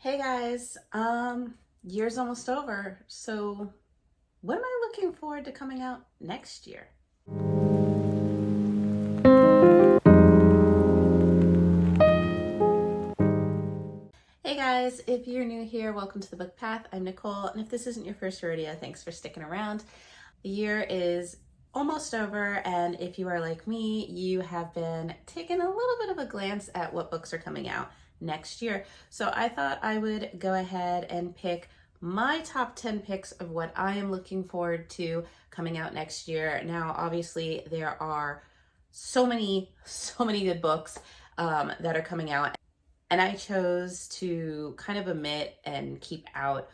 Hey guys, year's almost over, so what am I looking forward to coming out next year? Hey guys, if you're new here, welcome to the Book Path. I'm Nicole, and if this isn't your first rodeo, thanks for sticking around. The year is almost over, and if you are like me, you have been taking a little bit of a glance at what books are coming out next year. So I thought I would go ahead and pick my top 10 picks of what I am looking forward to coming out next year. Now, obviously, there are so many good books that are coming out, and I chose to kind of omit and keep out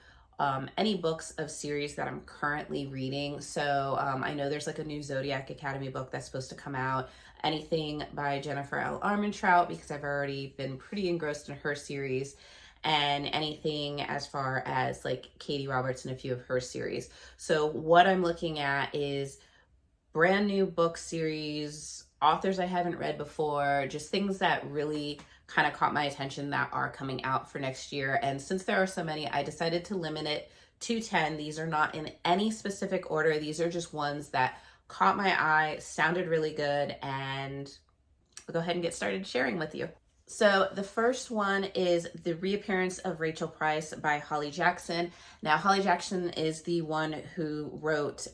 any books of series that I'm currently reading. So I know there's like a new Zodiac Academy book that's supposed to come out. Anything by Jennifer L. Armentrout, because I've already been pretty engrossed in her series. And anything as far as like Katie Roberts and a few of her series. So what I'm looking at is brand new book series, authors I haven't read before, just things that really kind of caught my attention that are coming out for next year. And since there are so many, I decided to limit it to 10. These are not in any specific order. These are just ones that caught my eye, sounded really good, and I'll go ahead and get started sharing with you. So the first one is The Reappearance of Rachel Price by Holly Jackson. Now, Holly Jackson is the one who wrote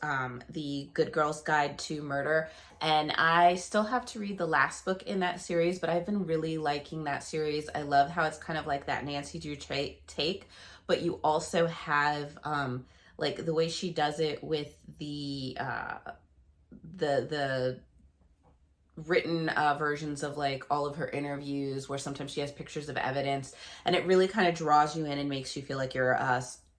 The Good Girl's Guide to Murder, and I still have to read the last book in that series, but I've been really liking that series. I love how it's kind of like that Nancy Drew take, but you also have like the way she does it with the written versions of like all of her interviews, where sometimes she has pictures of evidence, and it really kind of draws you in and makes you feel like you're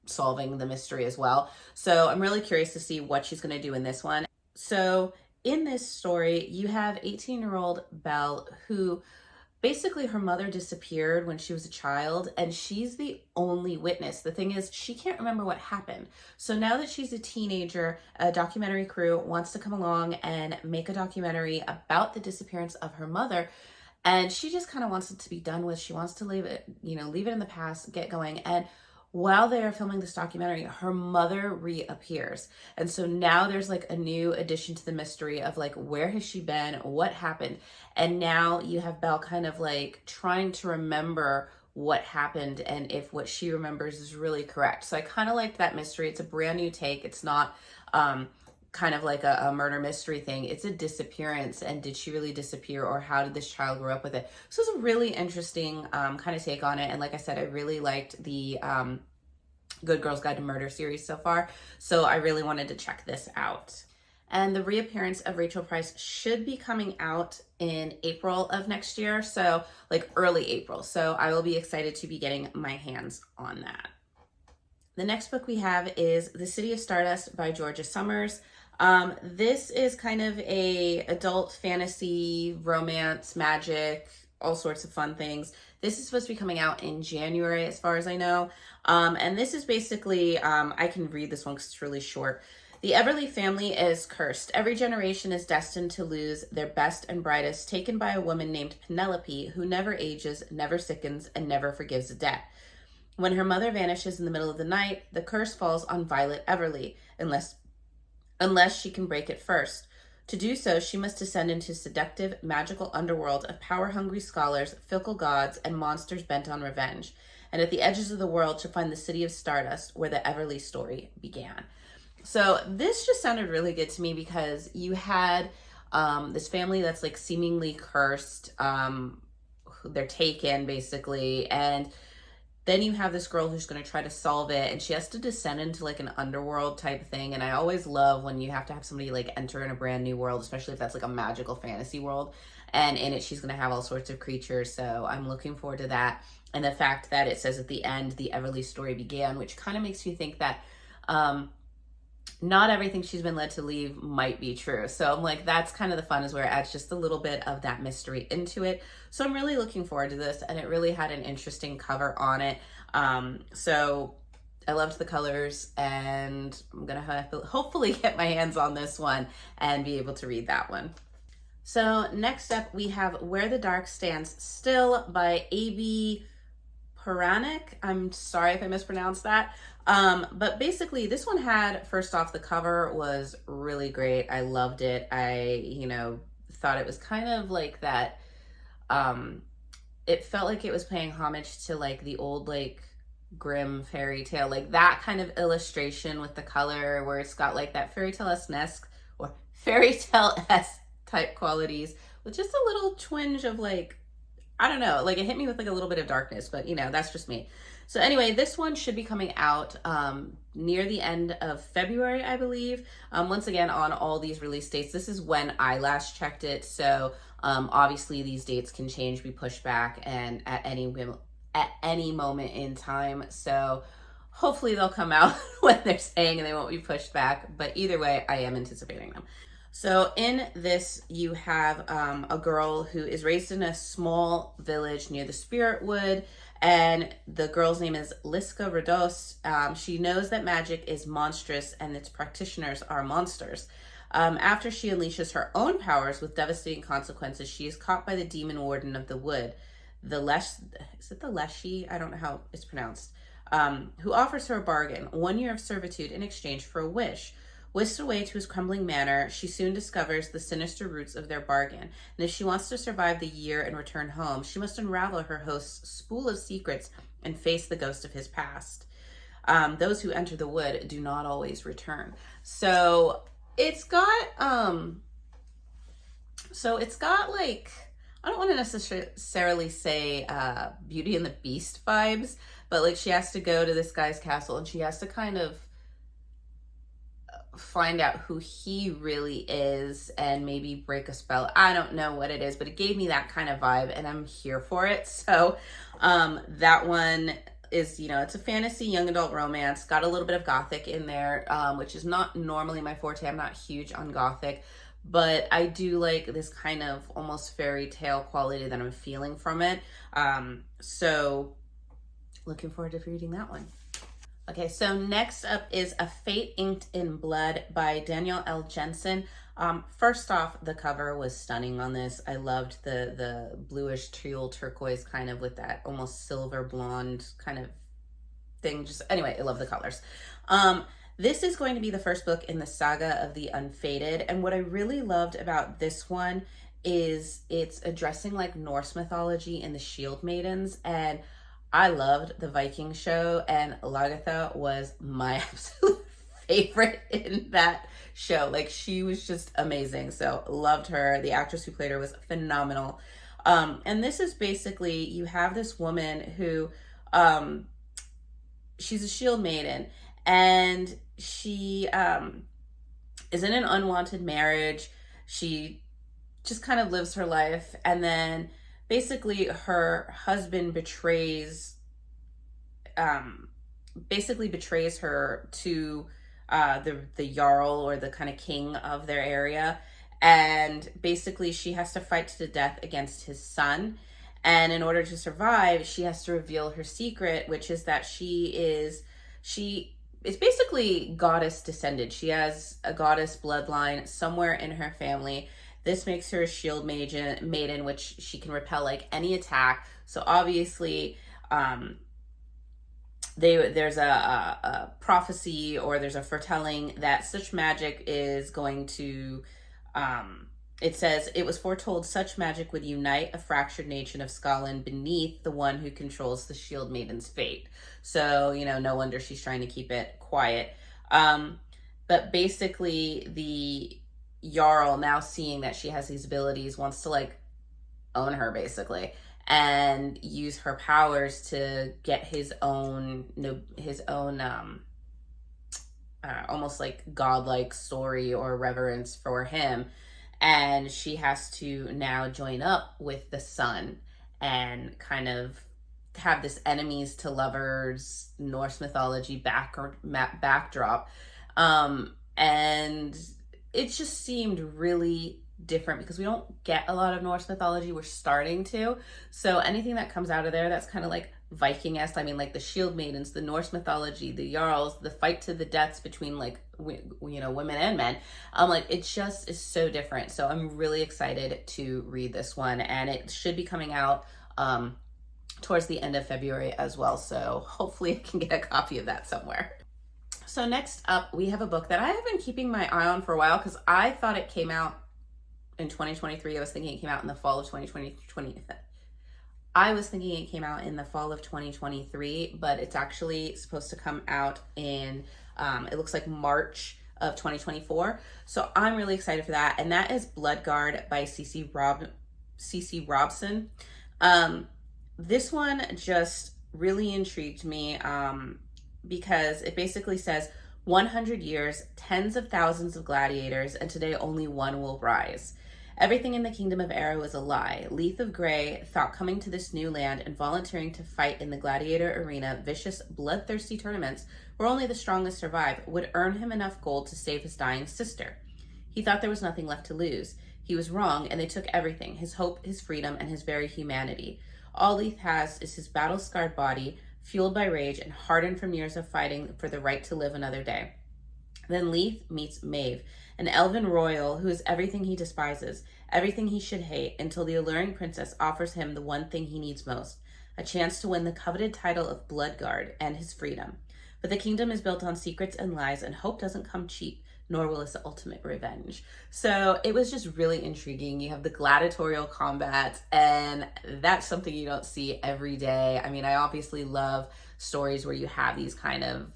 solving the mystery as well. So I'm really curious to see what she's going to do in this one. So in this story, you have 18-year-old Belle, who basically her mother disappeared when she was a child, and she's the only witness. The thing is, she can't remember what happened. So now that she's a teenager, a documentary crew wants to come along and make a documentary about the disappearance of her mother, and she just kind of wants it to be done with. She wants to leave it, leave it in the past, get going. And while they are filming this documentary, her mother reappears. And so now there's like a new addition to the mystery of like, where has she been? What happened? And now you have Belle kind of like trying to remember what happened and if what she remembers is really correct. So I kind of like that mystery. It's a brand new take. It's not kind of like a murder mystery thing. It's a disappearance, and did she really disappear, or how did this child grow up with it? So it's a really interesting kind of take on it. And like I said, I really liked the Good Girl's Guide to Murder series so far, so I really wanted to check this out. And The Reappearance of Rachel Price should be coming out in April of next year, so like early April. So I will be excited to be getting my hands on that. The next book we have is The City of Stardust by Georgia Summers. This is kind of a adult fantasy, romance, magic, all sorts of fun things. This is supposed to be coming out in January, as far as I know. And this is basically, I can read this one because it's really short. The Everly family is cursed. Every generation is destined to lose their best and brightest, taken by a woman named Penelope, who never ages, never sickens, and never forgives a debt. When her mother vanishes in the middle of the night, the curse falls on Violet Everly, unless she can break it first. To do so, she must descend into seductive, magical underworld of power-hungry scholars, fickle gods, and monsters bent on revenge. And at the edges of the world, she'll find the City of Stardust, where the Everly story began. So this just sounded really good to me, because you had this family that's like seemingly cursed. They're taken, basically, and then you have this girl who's going to try to solve it, and she has to descend into like an underworld type thing. And I always love when you have to have somebody like enter in a brand new world, especially if that's like a magical fantasy world. And in it, she's going to have all sorts of creatures. So I'm looking forward to that. And the fact that it says at the end, the Everly story began, which kind of makes you think that not everything she's been led to leave might be true. So I'm like, that's kind of the fun, is where it adds just a little bit of that mystery into it. So I'm really looking forward to this, and it really had an interesting cover on it. So I loved the colors, and I'm gonna have to hopefully get my hands on this one and be able to read that one. So next up we have Where the Dark Stands Still by A.B. Puranic. I'm sorry if I mispronounced that. But basically, this one had, first off, the cover was really great. I loved it. Thought it was kind of like that. Um, it felt like it was paying homage to like the old like Grimm fairy tale, like that kind of illustration with the color, where it's got like that fairy tale esque or fairy tale esque type qualities with just a little twinge of like, I don't know, like it hit me with like a little bit of darkness, but that's just me. So anyway, this one should be coming out near the end of February, I believe. Once again, on all these release dates, this is when I last checked it. So obviously these dates can change, be pushed back, and at any moment in time. So hopefully they'll come out when they're saying and they won't be pushed back. But either way, I am anticipating them. So in this, you have a girl who is raised in a small village near the Spirit Wood, and the girl's name is Liska Rados. She knows that magic is monstrous and its practitioners are monsters. After she unleashes her own powers with devastating consequences, she is caught by the demon warden of the wood, is it the Leshy? I don't know how it's pronounced. Who offers her a bargain, 1 year of servitude in exchange for a wish. Whisked away to his crumbling manor, she soon discovers the sinister roots of their bargain, and if she wants to survive the year and return home, she must unravel her host's spool of secrets and face the ghost of his past. Those who enter the wood do not always return. So it's got like, I don't want to necessarily say Beauty and the Beast vibes, but like she has to go to this guy's castle and she has to kind of find out who he really is and maybe break a spell. I don't know what it is, but it gave me that kind of vibe and I'm here for it. So that one is, it's a fantasy young adult romance, got a little bit of gothic in there, which is not normally my forte. I'm not huge on gothic, but I do like this kind of almost fairy tale quality that I'm feeling from it. So looking forward to reading that one. Okay, so next up is A Fate Inked in Blood by Danielle L. Jensen. First off, the cover was stunning on this. I loved the bluish teal turquoise kind of with that almost silver blonde kind of thing. Just anyway, I love the colors. This is going to be the first book in the saga of the Unfated, and what I really loved about this one is it's addressing like Norse mythology and the Shield Maidens, and I loved the Viking show, and Lagertha was my absolute favorite in that show. Like, she was just amazing. So loved her. The actress who played her was phenomenal. And this is basically, you have this woman who, she's a shield maiden, and she is in an unwanted marriage. She just kind of lives her life, and then basically her husband betrays her to the jarl, or the kind of king of their area, and basically she has to fight to the death against his son. And in order to survive, she has to reveal her secret, which is that she is basically goddess descended. She has a goddess bloodline somewhere in her family. This makes her a shield maiden, which she can repel like any attack. So obviously, there's a prophecy, or there's a foretelling that such magic is going to. It says it was foretold such magic would unite a fractured nation of Scotland beneath the one who controls the shield maiden's fate. So no wonder she's trying to keep it quiet. But basically, the Jarl, now seeing that she has these abilities, wants to like own her basically, and use her powers to get his own almost like godlike story or reverence for him. And she has to now join up with the son and kind of have this enemies to lovers Norse mythology backdrop. And it just seemed really different because we don't get a lot of Norse mythology. We're starting to. So anything that comes out of there that's kind of like Viking-esque, I mean, like the shield maidens, the Norse mythology, the jarls, the fight to the deaths between like women and men, like it just is so different. So I'm really excited to read this one, and it should be coming out towards the end of February as well. So hopefully I can get a copy of that somewhere. So next up, we have a book that I have been keeping my eye on for a while because I thought it came out in 2023. I was thinking it came out in the fall of 2020. I was thinking it came out in the fall of 2023, but it's actually supposed to come out in, it looks like March of 2024. So I'm really excited for that. And that is Bloodguard by C.C. Robson. This one just really intrigued me because it basically says 100 years, tens of thousands of gladiators, and today only one will rise. Everything in the kingdom of Arrow is a lie. Leith of Grey thought coming to this new land and volunteering to fight in the gladiator arena vicious, bloodthirsty tournaments where only the strongest survive would earn him enough gold to save his dying sister. He thought there was nothing left to lose. He was wrong, and they took everything, his hope, his freedom, and his very humanity. All Leith has is his battle-scarred body, fueled by rage and hardened from years of fighting for the right to live another day. Then Leith meets Maeve, an elven royal who is everything he despises, everything he should hate, until the alluring princess offers him the one thing he needs most, a chance to win the coveted title of Bloodguard and his freedom. But the kingdom is built on secrets and lies, and hope doesn't come cheap, nor will its ultimate revenge. So it was just really intriguing. You have the gladiatorial combat, and that's something you don't see every day. I mean, I obviously love stories where you have these kind of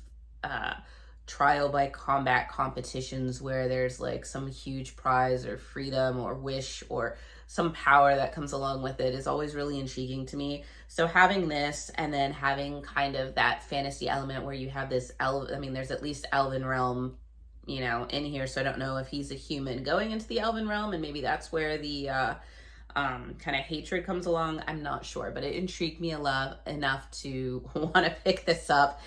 trial by combat competitions where there's like some huge prize or freedom or wish or some power that comes along with it is always really intriguing to me. So having this and then having kind of that fantasy element where you have this there's at least elven realm, in here. So I don't know if he's a human going into the elven realm, and maybe that's where the kind of hatred comes along. I'm not sure, but it intrigued me enough to want to pick this up.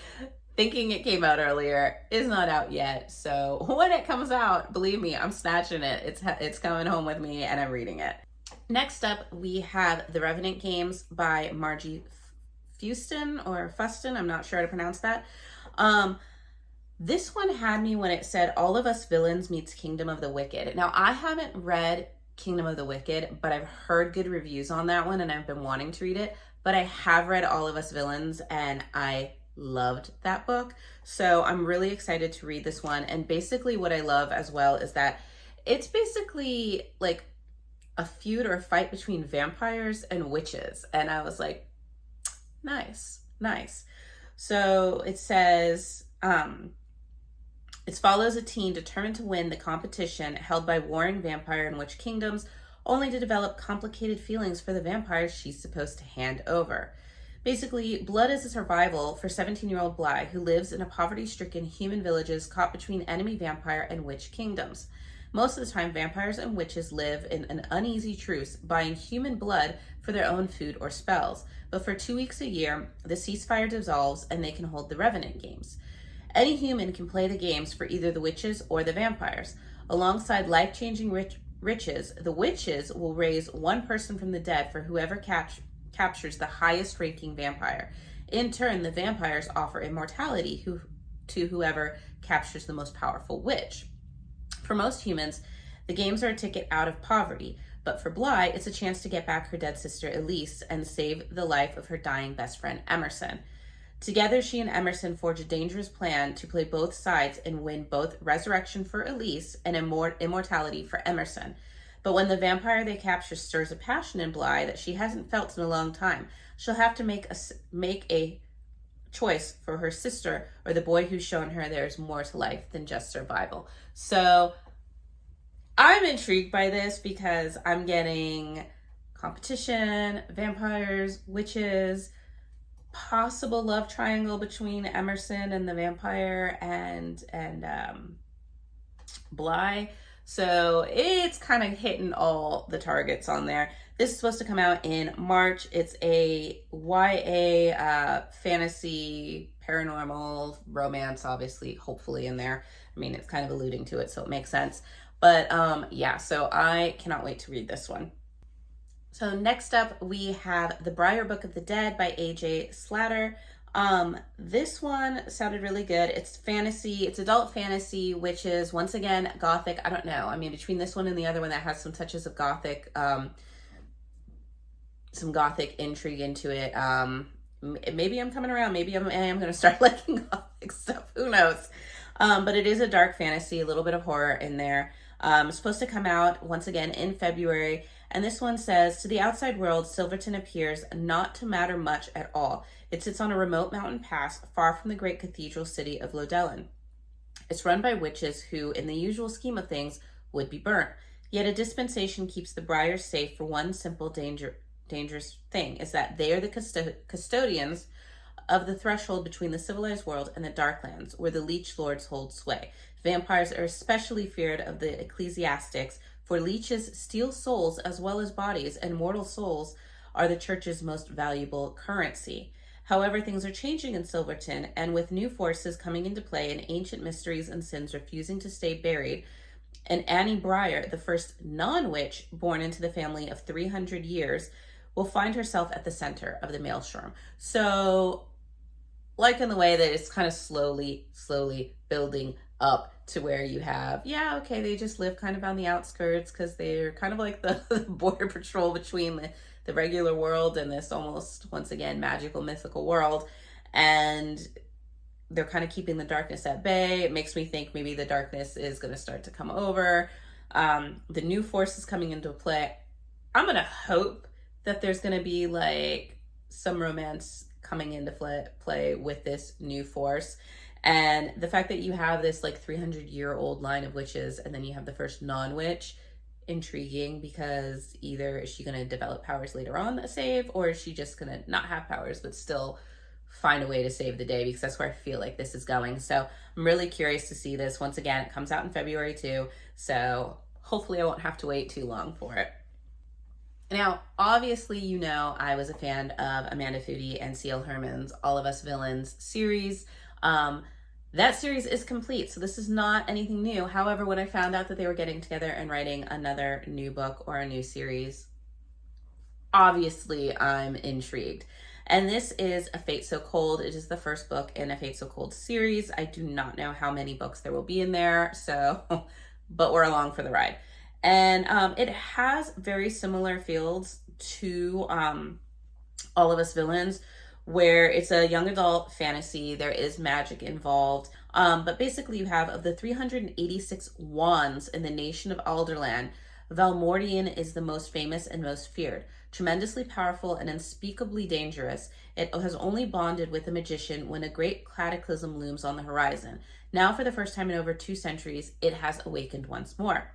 Thinking it came out earlier, is not out yet. So when it comes out, believe me, I'm snatching it. It's coming home with me, and I'm reading it. Next up, we have The Revenant Games by Margie Fuston. I'm not sure how to pronounce that. This one had me when it said All of Us Villains meets Kingdom of the Wicked. Now, I haven't read Kingdom of the Wicked, but I've heard good reviews on that one, and I've been wanting to read it. But I have read All of Us Villains, and I loved that book. So I'm really excited to read this one. And basically what I love as well is that it's basically like a feud or a fight between vampires and witches. And I was like, nice. So it says, it follows a teen determined to win the competition held by warring vampire and witch kingdoms, only to develop complicated feelings for the vampires she's supposed to hand over. Basically, blood is a survival for 17-year-old Bly, who lives in a poverty-stricken human villages caught between enemy vampire and witch kingdoms. Most of the time, vampires and witches live in an uneasy truce, buying human blood for their own food or spells. But for 2 weeks a year, the ceasefire dissolves and they can hold the Revenant Games. Any human can play the games for either the witches or the vampires. Alongside life-changing riches, the witches will raise one person from the dead for whoever captures the highest ranking vampire. In turn, the vampires offer immortality to whoever captures the most powerful witch. For most humans, the games are a ticket out of poverty, but for Bly, it's a chance to get back her dead sister Elise and save the life of her dying best friend Emerson. Together, she and Emerson forge a dangerous plan to play both sides and win both resurrection for Elise and immortality for Emerson. But when the vampire they capture stirs a passion in Bly that she hasn't felt in a long time, she'll have to make a choice for her sister or the boy who's shown her there's more to life than just survival. So I'm intrigued by this because I'm getting competition, vampires, witches, possible love triangle between Emerson and the vampire and Bly. So it's kind of hitting all the targets on there. This is supposed to come out in March. It's a YA fantasy, paranormal, romance, obviously, hopefully in there. I mean, it's kind of alluding to it, so it makes sense. But yeah, so I cannot wait to read this one. So next up, we have The Briar Book of the Dead by A.J. Slatter. This one sounded really good. It's fantasy, it's adult fantasy, which is once again gothic. I don't know. I mean, between this one and the other one that has some touches of gothic, some gothic intrigue into it. Maybe I'm coming around. Maybe I am going to start liking gothic stuff. Who knows? But it is a dark fantasy, a little bit of horror in there. It's supposed to come out once again in February. And this one says, to the outside world, Silverton appears not to matter much at all. It sits on a remote mountain pass far from the great cathedral city of Lodellin. It's run by witches who, in the usual scheme of things, would be burnt. Yet a dispensation keeps the briars safe for one simple dangerous thing, is that they are the custodians of the threshold between the civilized world and the Darklands, where the leech lords hold sway. Vampires are especially feared of the ecclesiastics, for leeches steal souls as well as bodies, and mortal souls are the church's most valuable currency. However, things are changing in Silverton, and with new forces coming into play and ancient mysteries and sins refusing to stay buried, and Annie Briar, the first non-witch born into the family of 300 years, will find herself at the center of the maelstrom. So, like in the way that it's kind of slowly building up to where you have, yeah, okay, they just live kind of on the outskirts because they're kind of like the border patrol between the regular world and this almost, once again, magical, mythical world. And they're kind of keeping the darkness at bay. It makes me think maybe the darkness is going to start to come over. The new forces coming into play. I'm going to hope that there's going to be like some romance coming into play with this new force. And the fact that you have this like 300-year-old line of witches and then you have the first non-witch, intriguing, because either is she going to develop powers later on that save, or is she just going to not have powers but still find a way to save the day, because that's where I feel like this is going. So I'm really curious to see this. Once again, it comes out in February too, so hopefully I won't have to wait too long for it. Now, obviously, you know I was a fan of Amanda Foody and C.L. Herman's All of Us Villains series. That series is complete, so this is not anything new. However, when I found out that they were getting together and writing another new book or a new series, obviously I'm intrigued. And this is A Fate So Cold. It is the first book in A Fate So Cold series. I do not know how many books there will be in there, so, but we're along for the ride. And it has very similar feels to All of Us Villains, where it's a young adult fantasy. There is magic involved. But basically you have, of the 386 wands in the nation of Alderland, Valmordian is the most famous and most feared. Tremendously powerful and unspeakably dangerous, it has only bonded with a magician when a great cataclysm looms on the horizon. Now, for the first time in over 2 centuries, it has awakened once more.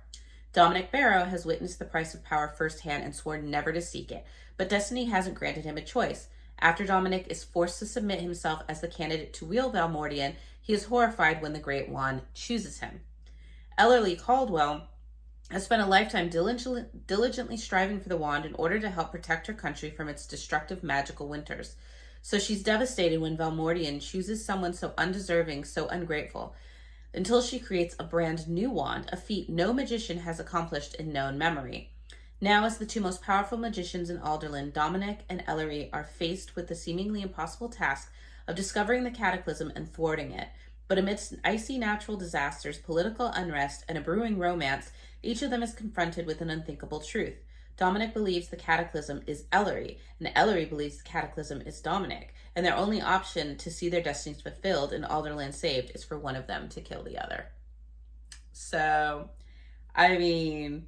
Dominic Barrow has witnessed the price of power firsthand and sworn never to seek it, but destiny hasn't granted him a choice. After Dominic is forced to submit himself as the candidate to wield Valmordian, he is horrified when the Great Wand chooses him. Ellerly Caldwell has spent a lifetime diligently striving for the wand in order to help protect her country from its destructive magical winters. So she's devastated when Valmordian chooses someone so undeserving, so ungrateful, until she creates a brand new wand, a feat no magician has accomplished in known memory. Now, as the 2 most powerful magicians in Alderland, Dominic and Ellery are faced with the seemingly impossible task of discovering the cataclysm and thwarting it. But amidst icy natural disasters, political unrest, and a brewing romance, each of them is confronted with an unthinkable truth. Dominic believes the cataclysm is Ellery, and Ellery believes the cataclysm is Dominic, and their only option to see their destinies fulfilled and Alderland saved is for one of them to kill the other. So, I mean,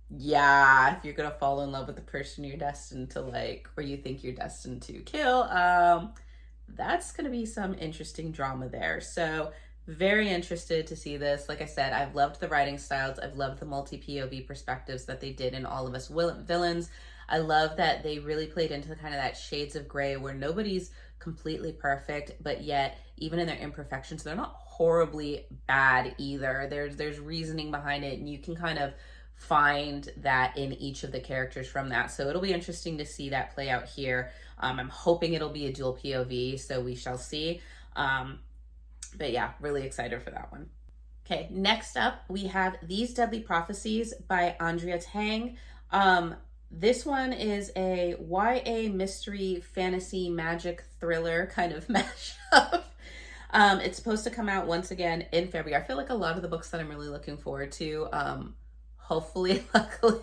yeah, if you're gonna fall in love with the person you're destined to like, or you think you're destined to kill, that's gonna be some interesting drama there. So very interested to see this. Like I said, I've loved the writing styles. I've loved the multi-POV perspectives that they did in All of Us Villains. I love that they really played into kind of that shades of gray where nobody's completely perfect, but yet even in their imperfections, they're not horribly bad either. There's reasoning behind it, and you can kind of find that in each of the characters from that. So it'll be interesting to see that play out here. I'm hoping it'll be a dual POV, so we shall see. But yeah, really excited for that one. Okay, next up, we have These Deadly Prophecies by Andrea Tang. This one is a YA mystery, fantasy, magic, thriller kind of mashup. It's supposed to come out once again in February. I feel like a lot of the books that I'm really looking forward to, hopefully, luckily,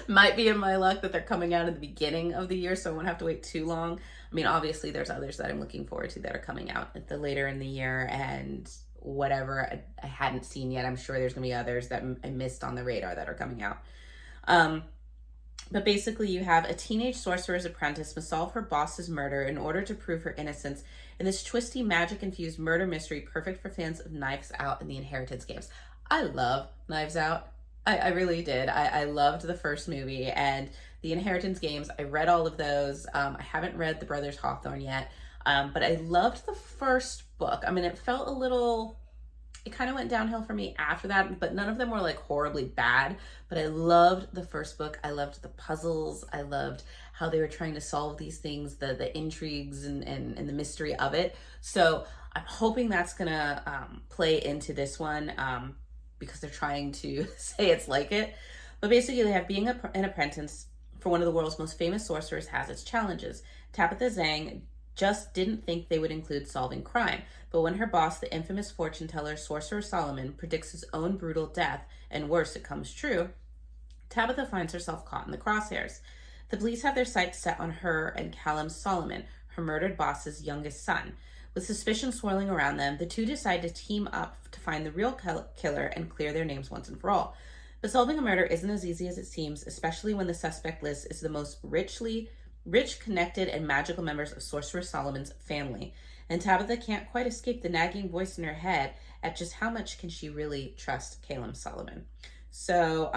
Might be in my luck that they're coming out at the beginning of the year, so I won't have to wait too long. I mean, obviously, there's others that I'm looking forward to that are coming out at the later in the year, and whatever I hadn't seen yet. I'm sure there's gonna be others that I missed on the radar that are coming out. Um, but basically, you have a teenage sorcerer's apprentice must solve her boss's murder in order to prove her innocence in this twisty, magic-infused murder mystery perfect for fans of Knives Out and the Inheritance games. I love Knives Out. I really did. I loved the first movie and the Inheritance games. I read all of those. I haven't read The Brothers Hawthorne yet, but I loved the first book. I mean, it felt a little, it kind of went downhill for me after that, but none of them were like horribly bad. But I loved the first book. I loved the puzzles. I loved how they were trying to solve these things, the intrigues and the mystery of it. So I'm hoping that's gonna play into this one, because they're trying to say it's like it. But basically, they have being an apprentice for one of the world's most famous sorcerers has its challenges. Tabitha Zhang just didn't think they would include solving crime, but when her boss, the infamous fortune teller Sorcerer Solomon, predicts his own brutal death, and worse, it comes true, Tabitha finds herself caught in the crosshairs. The police have their sights set on her and Callum Solomon, her murdered boss's youngest son. With suspicion swirling around them, the two decide to team up to find the real killer and clear their names once and for all. But solving a murder isn't as easy as it seems, especially when the suspect list is the most rich, connected, and magical members of Sorcerer Solomon's family. And Tabitha can't quite escape the nagging voice in her head at just how much can she really trust Caleb Solomon. So,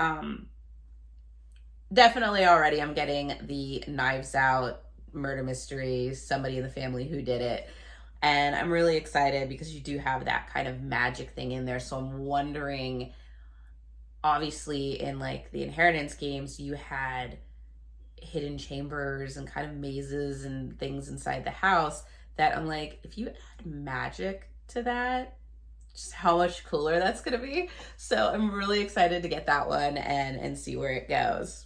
definitely already I'm getting the Knives Out murder mystery, somebody in the family who did it. And I'm really excited because you do have that kind of magic thing in there. So I'm wondering, obviously in like the Inheritance games, you had hidden chambers and kind of mazes and things inside the house that I'm like, if you add magic to that, just how much cooler that's gonna be. So I'm really excited to get that one and see where it goes.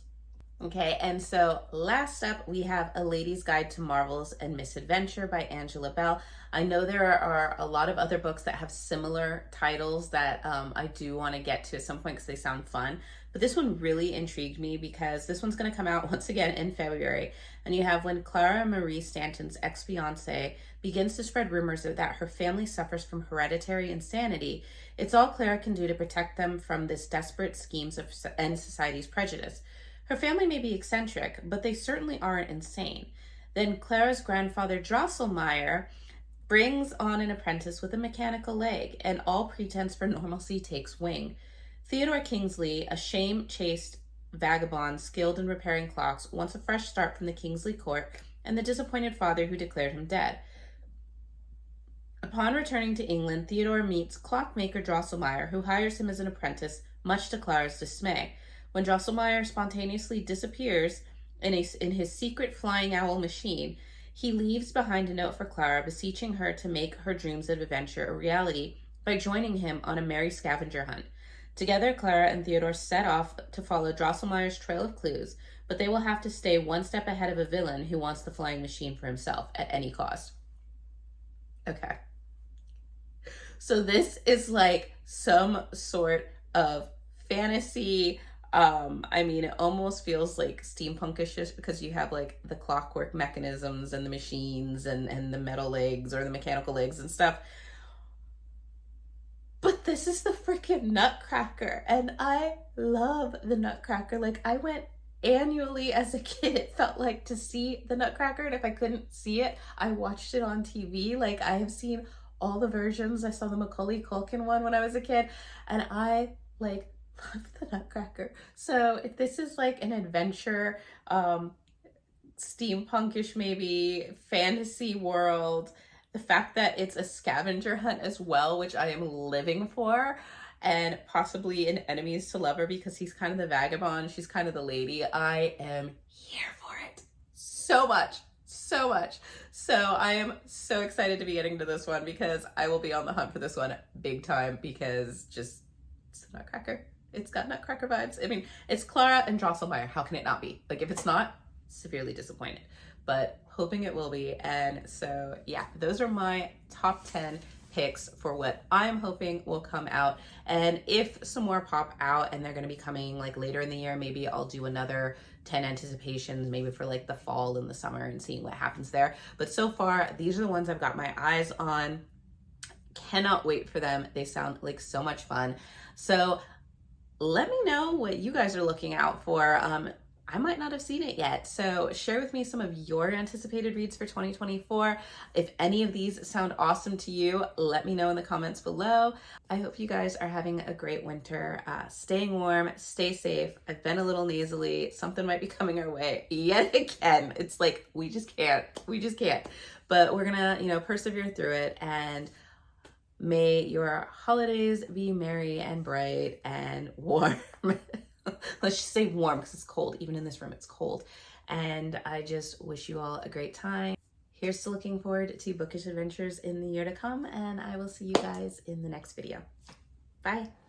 Okay, and so last up, we have A Lady's Guide to Marvels and Misadventure by Angela Bell. I know there are a lot of other books that have similar titles that I do want to get to at some point because they sound fun. But this one really intrigued me because this one's going to come out once again in February. And you have when Clara Marie Stanton's ex-fiance begins to spread rumors that her family suffers from hereditary insanity, it's all Clara can do to protect them from this desperate schemes and society's prejudice. Her family may be eccentric, but they certainly aren't insane. Then Clara's grandfather Drosselmeyer brings on an apprentice with a mechanical leg, and all pretense for normalcy takes wing. Theodore Kingsley, a shame-chased vagabond skilled in repairing clocks, wants a fresh start from the Kingsley court and the disappointed father who declared him dead. Upon returning to England, Theodore meets clockmaker Drosselmeyer, who hires him as an apprentice, much to Clara's dismay. When Drosselmeyer spontaneously disappears in his secret flying owl machine, he leaves behind a note for Clara, beseeching her to make her dreams of adventure a reality by joining him on a merry scavenger hunt. Together, Clara and Theodore set off to follow Drosselmeyer's trail of clues, but they will have to stay one step ahead of a villain who wants the flying machine for himself at any cost. Okay. So this is like some sort of fantasy. I mean, it almost feels like steampunkish just because you have like the clockwork mechanisms and the machines and the metal legs or the mechanical legs and stuff. But this is the freaking Nutcracker, and I love the Nutcracker. Like, I went annually as a kid, it felt like, to see the Nutcracker, and if I couldn't see it, I watched it on TV. Like, I have seen all the versions. I saw the Macaulay Culkin one when I was a kid, and I like love the Nutcracker. So if this is like an adventure, steampunkish maybe, fantasy world, the fact that it's a scavenger hunt as well, which I am living for, and possibly an enemies to lover because he's kind of the vagabond, she's kind of the lady, I am here for it so much. So much. So I am so excited to be getting to this one because I will be on the hunt for this one big time because just it's a Nutcracker. It's got Nutcracker vibes. I mean, it's Clara and Drosselmeyer. How can it not be? Like, if it's not, severely disappointed, but hoping it will be. And so, yeah, those are my top 10 picks for what I'm hoping will come out. And if some more pop out and they're going to be coming like later in the year, maybe I'll do another 10 anticipations, maybe for like the fall and the summer, and seeing what happens there. But so far, these are the ones I've got my eyes on. Cannot wait for them. They sound like so much fun. So let me know what you guys are looking out for. I might not have seen it yet, so share with me some of your anticipated reads for 2024. If any of these sound awesome to you, let me know in the comments below. I hope you guys are having a great winter, staying warm, stay safe. I've been a little nasally. Something might be coming our way yet again. It's like, we just can't. But we're gonna, persevere through it, and may your holidays be merry and bright and warm. Let's just say warm, because it's cold. Even in this room, it's cold. And I just wish you all a great time. Here's to looking forward to bookish adventures in the year to come, and I will see you guys in the next video. Bye.